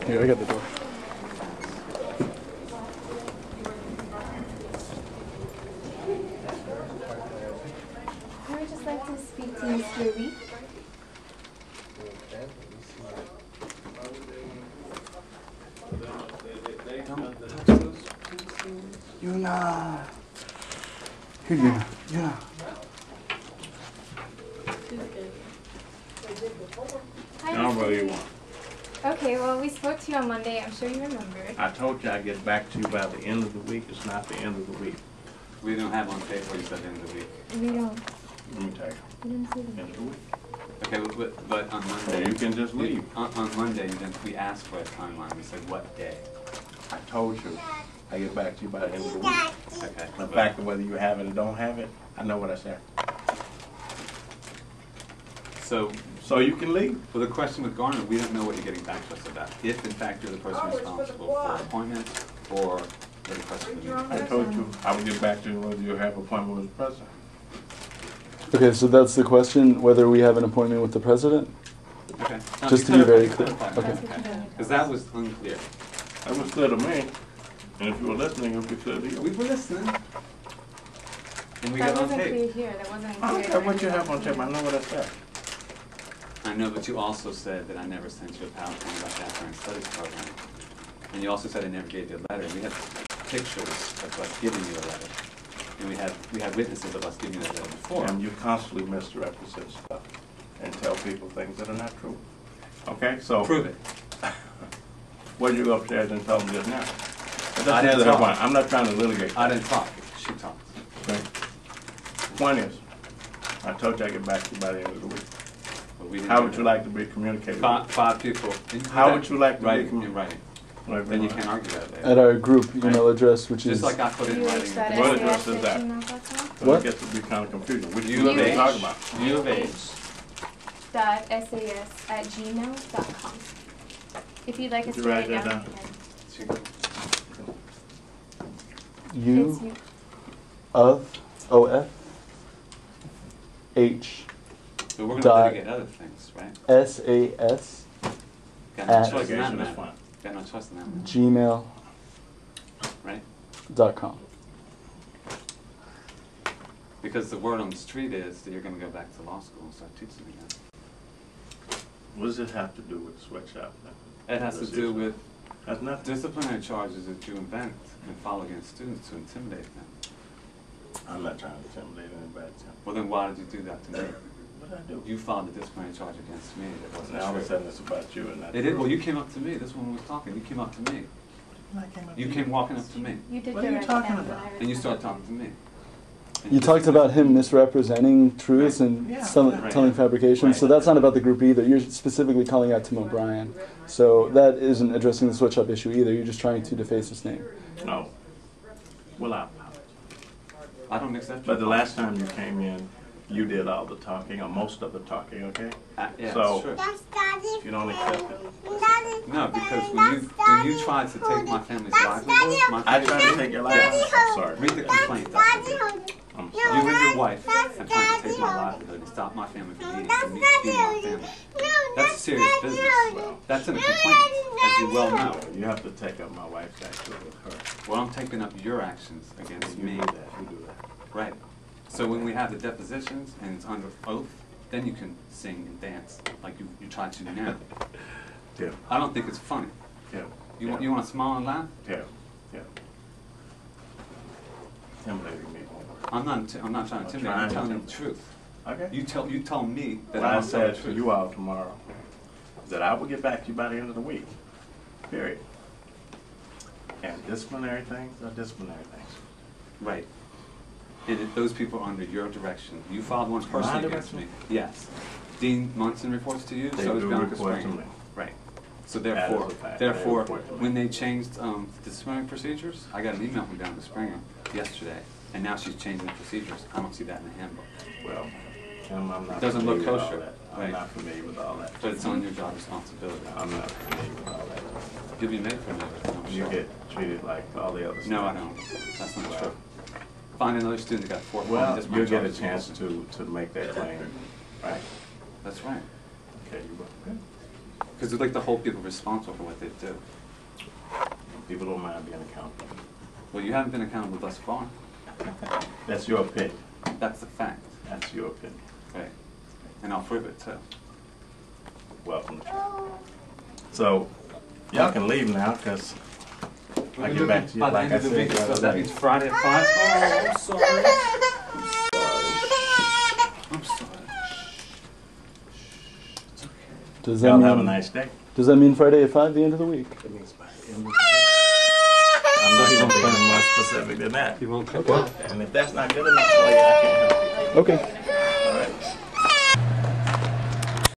Here, I got the door. I would just like to speak to Ms. Lee. Yuna. Here, Yuna. Yuna. Hi, No, Ms. what do you Lee. want? Okay, well, we spoke to you on Monday. I'm sure you remember. I told you I'd get back to you by the end of the week. It's not the end of the week. We don't have on paper, you said the end of the week. We don't. Let me tell you, We didn't see end them. of the week. Okay, but on So Monday. you can just leave. On Monday, we asked for a timeline. We said, what day? I told you I'd get back to you by the end of the week. Okay. The fact of whether you have it or don't have it, I know what I said. So you can leave. Well, the question with Garner, we don't know what you're getting back to us about. If, in fact, you're the person responsible for appointments or the request for the meeting. I told you I would get back to you whether you have an appointment with the president. Okay, so that's the question, whether we have an appointment with the president? Okay. Just to be very clear. Okay. Because that was unclear. That was clear to me. And if you were listening, it would be clear to you. We were listening. And we That got on wasn't clear tape. here. That wasn't I don't clear. care what you have on tape. I know what I said. I know, but you also said that I never sent you a PowerPoint about that current studies program. And you also said I never gave you a letter. We had pictures of us giving you a letter. And we had witnesses of us giving you that letter before. And you constantly misrepresent stuff and tell people things that are not true. Okay, so. Prove it. What did you go upstairs and tell them just now? I didn't talk. I'm not trying to litigate. I didn't talk. She talked. Okay. Point is, I told you I'd get back to you by the end of the week. But we didn't How do would you that. like to be communicated with? Five people. How would you like to be writing? In communicated? writing. Then you can't argue that later. At our group email address, which is... Just like I put it in writing. What address is that? UH.SAS@gmail.com. So it gets to be kind of confusing. Which U you of they H. talk about? U of H. UH.SAS@gmail.com. If you'd like us Did to you write write down. that you can. U It's you. of O-F H But we're going to Dot. litigate other things, right? S-A-S Got no At- choice in that Litigation is matter. fine. Got no choice in that matter, gmail.com. right? Because the word on the street is that you're going to go back to law school and start teaching again. What does this have to do with sweatshop? It has to do with That's nothing. disciplinary charges that you invent and file against students to intimidate them. I'm not trying to intimidate anybody. Tim. Well, then why did you do that to me? What did I do? You filed a disciplinary charge against me that wasn't Now all of a true. sudden it's about you and not It did. true. Well, you came up to me. This woman was talking. You came up to me. You came walking up to me, You did What are you direct talking them, about? but I and you responded. started talking to me. And You talked about him misrepresenting truths Right. and Yeah, right. telling fabrications, so Right. that's not about the group either. You're specifically calling out Tim O'Brien. So that isn't addressing the switch-up issue either. You're just trying to deface his name. No. Well, I apologize. I don't accept But the your last time you came in, you did all the talking, or most of the talking, okay? yeah, So- that's true. You don't accept it. No, because when you tried to take my family's livelihood, my I family, tried to take your life. Yes. I'm sorry. Read the complaint document. I'm You sorry. and your wife have tried to take my livelihood and stop my family from eating, from feeding my family. That's serious business. That's in a complaint, as you well know. You have to take up my wife's action with her. Well, I'm taking up your actions against You me. do that. You do that. Right. So when we have the depositions and it's under oath, then you can sing and dance like you tried to now. Yeah. I don't think it's funny. Yeah. You want to smile and laugh? Yeah. Yeah. Intimidating me. I'm not trying to intimidate. I'm telling you the truth. Okay. You tell me that What I I don't tell the said to truth. you all tomorrow is that I will get back to you by the end of the week. Period. And disciplinary things are disciplinary things. Right. And those people are under your direction. You filed one personally against me. direction? Yes. Dean Munson reports to you, They so does do Bianca report to Springer. me. Right. So That is a fact. They therefore, report to me. when they changed disciplinary procedures, I got an email from Bianca Springer yesterday, and now she's changing the procedures. I don't see that in the handbook. Well, Tim, I'm not Doesn't look familiar with all kosher. that. I'm Right. not familiar with all that. But it's on your job responsibility. I'm not familiar with all that. You'll be made familiar with it, I'm You sure. get treated like all the other No, I students. don't. That's not true. Find another student that got 4 Well, points. you'll get a chance to make that claim, right? That's right. Okay, you go. Good. Because we'd like to hold people responsible for what they do. People don't mind being accountable. Well, you haven't been accountable thus far. That's your opinion. That's the fact. That's your opinion. Right. And I'll prove it too. Welcome to church. So, y'all can leave now, because I get back to you By the like end I of the said. week, the so other that day. means Friday at 5. Oh, I'm sorry. I'm sorry. It's okay. Does that Y'all mean, have a nice day. Does that mean Friday at 5, the end of the week? That means by the end of the week. I'm not going to be more specific than that. You won't come Okay. And if that's not good enough for you, I can't help you. Okay.